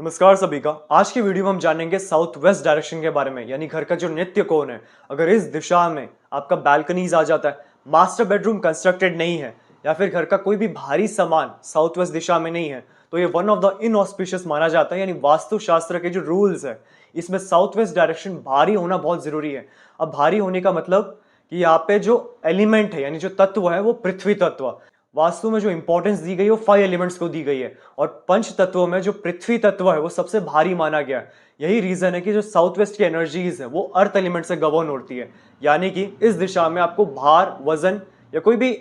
नमस्कार सभी का। आज की वीडियो में हम जानेंगे साउथ वेस्ट डायरेक्शन के बारे में, यानी घर का जो नित्य कोण है। अगर इस दिशा में आपका बालकनीज आ जाता है, मास्टर बेडरूम कंस्ट्रक्टेड नहीं है, या फिर घर का कोई भी भारी सामान साउथ वेस्ट दिशा में नहीं है, तो ये वन ऑफ द इनऑस्पिशियस माना जाता है। यानी वास्तुशास्त्र के जो रूल्स है, इसमें साउथ वेस्ट डायरेक्शन भारी होना बहुत जरूरी है। अब भारी होने का मतलब कि यहाँ पे जो एलिमेंट है, यानी जो तत्व है, वो पृथ्वी तत्व। वास्तु में जो इंपॉर्टेंस दी गई है वो 5 एलिमेंट्स को दी गई है, और पंच तत्वों में जो पृथ्वी तत्व है वो सबसे भारी माना गया है। यही रीजन है कि जो साउथ वेस्ट की एनर्जीज है वो अर्थ एलिमेंट से गवर्न होती है। यानी कि इस दिशा में आपको भार, वजन या कोई भी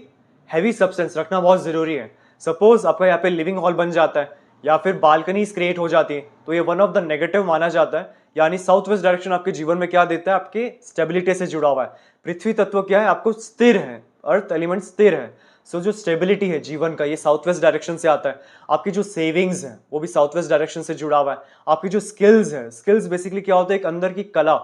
हैवी सब्सटेंस रखना बहुत जरूरी है। सपोज आपका यहाँ पे लिविंग हॉल बन जाता है या फिर बालकनीज क्रिएट हो जाती है, तो ये वन ऑफ द नेगेटिव माना जाता है। यानी साउथ वेस्ट डायरेक्शन आपके जीवन में क्या देता है? आपके स्टेबिलिटी से जुड़ा हुआ है। पृथ्वी तत्व क्या है? आपको स्थिर है, अर्थ एलिमेंट स्थिर है। सो जो स्टेबिलिटी है जीवन का, ये साउथ वेस्ट डायरेक्शन से आता है। आपकी जो सेविंग्स है वो भी साउथ वेस्ट डायरेक्शन से जुड़ा हुआ है। आपकी जो स्किल्स है, स्किल्स बेसिकली क्या होता है? एक अंदर की कला,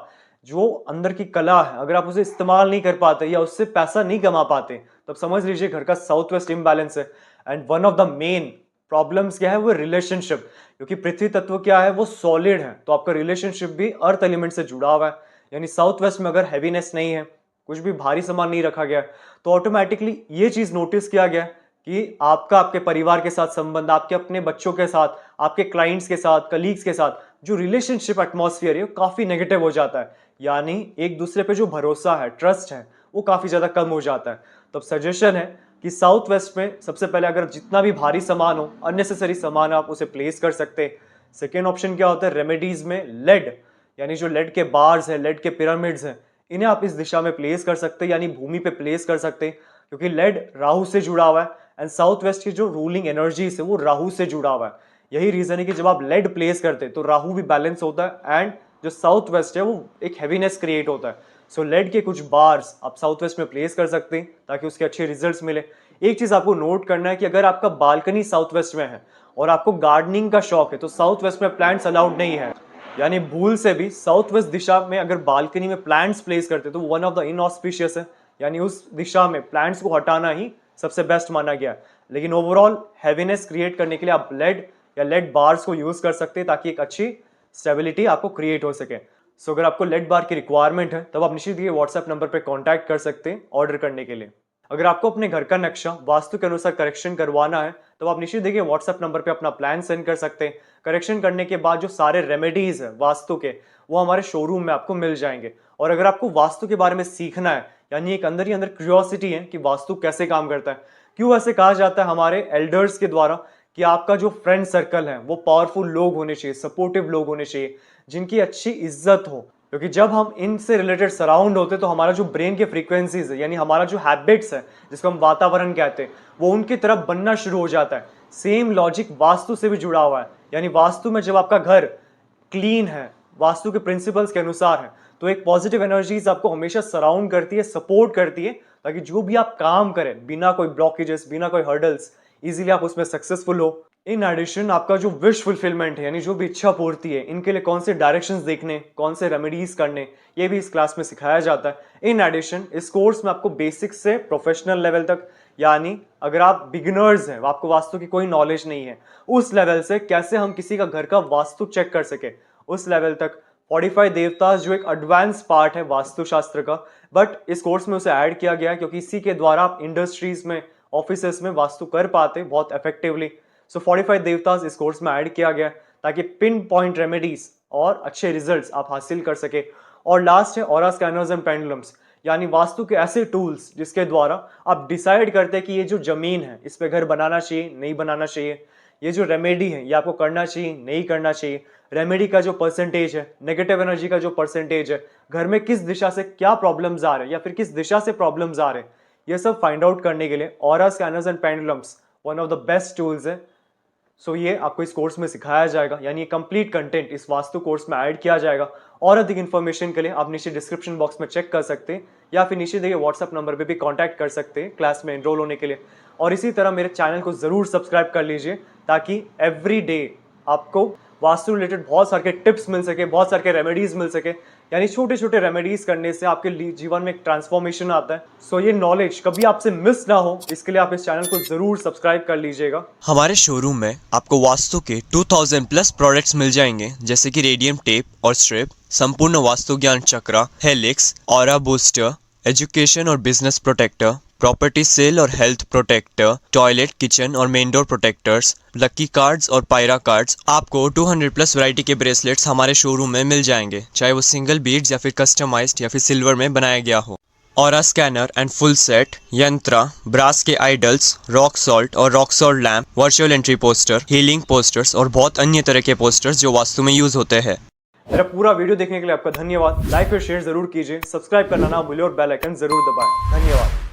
जो अंदर की कला है, अगर आप उसे इस्तेमाल नहीं कर पाते या उससे पैसा नहीं कमा पाते, तो आप समझ लीजिए घर का साउथ वेस्ट इम्बैलेंस है। And one of the main problems क्या है? वो रिलेशनशिप। क्योंकि पृथ्वी तत्व क्या है? वो सॉलिड है, तो आपका रिलेशनशिप भी अर्थ एलिमेंट से जुड़ा हुआ है। यानी साउथ वेस्ट में अगर हैवीनेस नहीं है, कुछ भी भारी सामान नहीं रखा गया, तो ऑटोमेटिकली ये चीज नोटिस किया गया कि आपका आपके परिवार के साथ संबंध, आपके अपने बच्चों के साथ, आपके क्लाइंट्स के साथ, कलीग्स के साथ जो रिलेशनशिप एटमॉस्फेयर है वो काफी नेगेटिव हो जाता है। यानी एक दूसरे पे जो भरोसा है, ट्रस्ट है, वो काफी ज्यादा कम हो जाता है। तो सजेशन है कि साउथ वेस्ट में सबसे पहले अगर जितना भी भारी सामान हो, अननेसेसरी सामान, आप उसे प्लेस कर सकते हैं। सेकेंड ऑप्शन क्या होता है? रेमेडीज में लेड, यानी जो लेड के बार्स है, लेड के पिरामिड्स हैं, इन्हें आप इस दिशा में प्लेस कर सकते हैं, यानी भूमि पे प्लेस कर सकते हैं। क्योंकि लेड राहु से जुड़ा हुआ है, एंड साउथ वेस्ट की जो रूलिंग एनर्जी है वो राहु से जुड़ा हुआ है। यही रीजन है कि जब आप लेड प्लेस करते हैं तो राहु भी बैलेंस होता है, एंड जो साउथ वेस्ट है वो एक हैवीनेस क्रिएट होता है। सो लेड के कुछ बार्स आप साउथ वेस्ट में प्लेस कर सकते हैं ताकि उसके अच्छे रिजल्ट्स मिले। एक चीज आपको नोट करना है कि अगर आपका बालकनी साउथ वेस्ट में है और आपको गार्डनिंग का शौक है, तो साउथ वेस्ट में प्लांट्स अलाउड नहीं है। यानी भूल से भी साउथ वेस्ट दिशा में अगर बालकनी में प्लांट्स प्लेस करते तो वन ऑफ द इनऑस्पिशियस है। यानी उस दिशा में प्लांट्स को हटाना ही सबसे बेस्ट माना गया है। लेकिन ओवरऑल हैवीनेस क्रिएट करने के लिए आप लेड या लेड बार्स को यूज कर सकते हैं ताकि एक अच्छी स्टेबिलिटी आपको क्रिएट हो सके। सो अगर आपको लेड बार की रिक्वायरमेंट है तब आप निश्चित ही व्हाट्सएप नंबर पर कॉन्टैक्ट कर सकते हैं ऑर्डर करने के लिए। अगर आपको अपने घर का नक्शा वास्तु के अनुसार करेक्शन करवाना है तो आप निश्चित देखिए व्हाट्सएप नंबर पे अपना प्लान सेंड कर सकते हैं। करेक्शन करने के बाद जो सारे रेमेडीज है वास्तु के, वो हमारे शोरूम में आपको मिल जाएंगे। और अगर आपको वास्तु के बारे में सीखना है, यानी एक अंदर ही अंदर क्यूरियोसिटी है कि वास्तु कैसे काम करता है, क्यों ऐसे कहा जाता है हमारे एल्डर्स के द्वारा कि आपका जो फ्रेंड सर्कल है वो पावरफुल लोग होने चाहिए, सपोर्टिव लोग होने चाहिए, जिनकी अच्छी इज्जत हो। क्योंकि जब हम इनसे रिलेटेड सराउंड होते तो हमारा जो ब्रेन के फ्रीक्वेंसीज है, यानी हमारा जो हैबिट्स है जिसको हम वातावरण कहते हैं, वो उनकी तरफ बनना शुरू हो जाता है। सेम लॉजिक वास्तु से भी जुड़ा हुआ है। यानी वास्तु में जब आपका घर क्लीन है, वास्तु के प्रिंसिपल्स के अनुसार है, तो एक पॉजिटिव एनर्जीज आपको हमेशा सराउंड करती है, सपोर्ट करती है, ताकि जो भी आप काम करें बिना कोई ब्लॉकेजेस, बिना कोई हर्डल्स, इजीली आप उसमें सक्सेसफुल हो। इन एडिशन आपका जो विश फुलफिलमेंट है, यानी जो भी इच्छा पूर्ति है, इनके लिए कौन से डायरेक्शंस देखने, कौन से रेमेडीज करने, ये भी इस क्लास में सिखाया जाता है। इन एडिशन इस कोर्स में आपको बेसिक से प्रोफेशनल लेवल तक, यानी अगर आप बिगिनर्स हैं, आपको वास्तु की कोई नॉलेज नहीं है, उस लेवल से कैसे हम किसी का घर का वास्तु चेक कर सके, उस लेवल तक 45 देवतास जो एक एडवांस पार्ट है वास्तुशास्त्र का, बट इस कोर्स में उसे ऐड किया गया क्योंकि इसी के द्वारा आप इंडस्ट्रीज में, ऑफिसेस में वास्तु कर पाते बहुत इफेक्टिवली। सो 45 देवतास इस कोर्स में ऐड किया गया ताकि पिन पॉइंट रेमेडीज और अच्छे रिजल्ट्स आप हासिल कर सके। और लास्ट है ऑरा स्कैनर्स एंड पेंडुलम्स, यानी वास्तु के ऐसे टूल्स जिसके द्वारा आप डिसाइड करते हैं कि ये जो जमीन है इस पे घर बनाना चाहिए, नहीं बनाना चाहिए, ये जो रेमेडी है ये आपको करना चाहिए, नहीं करना चाहिए, रेमेडी का जो परसेंटेज है, नेगेटिव एनर्जी का जो परसेंटेज है, घर में किस दिशा से क्या प्रॉब्लम्स आ रहे हैं या फिर किस दिशा से प्रॉब्लम्स आ रहे हैं, ये सब फाइंड आउट करने के लिए aura scanners and pendulums one of the best tools है। सो ये आपको इस कोर्स में सिखाया जाएगा, यानी ये कंप्लीट कंटेंट इस वास्तु कोर्स में ऐड किया जाएगा। और अधिक इन्फॉर्मेशन के लिए आप नीचे डिस्क्रिप्शन बॉक्स में चेक कर सकते हैं, या फिर नीचे देखिए व्हाट्सएप नंबर पे भी कांटेक्ट कर सकते हैं क्लास में एनरोल होने के लिए। और इसी तरह मेरे चैनल को जरूर सब्सक्राइब कर लीजिए ताकि एवरी डे आपको वास्तु रिलेटेड बहुत सारे टिप्स मिल सके, बहुत सारे रेमेडीज मिल सके। यानी छोटे छोटे रेमेडीज करने से आपके जीवन में एक ट्रांसफॉर्मेशन आता है। सो ये नॉलेज कभी आपसे मिस ना हो, इसके लिए आप इस चैनल को जरूर सब्सक्राइब कर लीजिएगा। हमारे शोरूम में आपको वास्तु के 2000 प्लस प्रोडक्ट्स मिल जाएंगे, जैसे कि रेडियम टेप और स्ट्रिप, संपूर्ण वास्तु ज्ञान चक्रा, हेलिक्स, ऑरा बूस्टर, एजुकेशन और बिजनेस प्रोटेक्टर, प्रॉपर्टी सेल और हेल्थ प्रोटेक्टर, टॉयलेट, किचन और main door protectors, lucky cards और पायरा कार्ड्स। आपको 200 प्लस वैरायटी के ब्रेसलेट्स हमारे शोरूम में मिल जाएंगे, चाहे वो सिंगल बीड्स या फिर कस्टमाइज्ड या फिर सिल्वर में बनाया गया हो। Aura scanner and full set, यंत्रा, ब्रास के आइडल्स, रॉक सॉल्ट और rock salt lamp, virtual entry poster, healing posters और बहुत अन्य तरह के पोस्टर्स जो वास्तु में यूज होते हैं। मेरा पूरा वीडियो देखने के लिए आपका धन्यवाद। लाइक और शेयर जरूर कीजिए, सब्सक्राइब करना ना भूलिए और बेल आइकन जरूर दबाएं। धन्यवाद।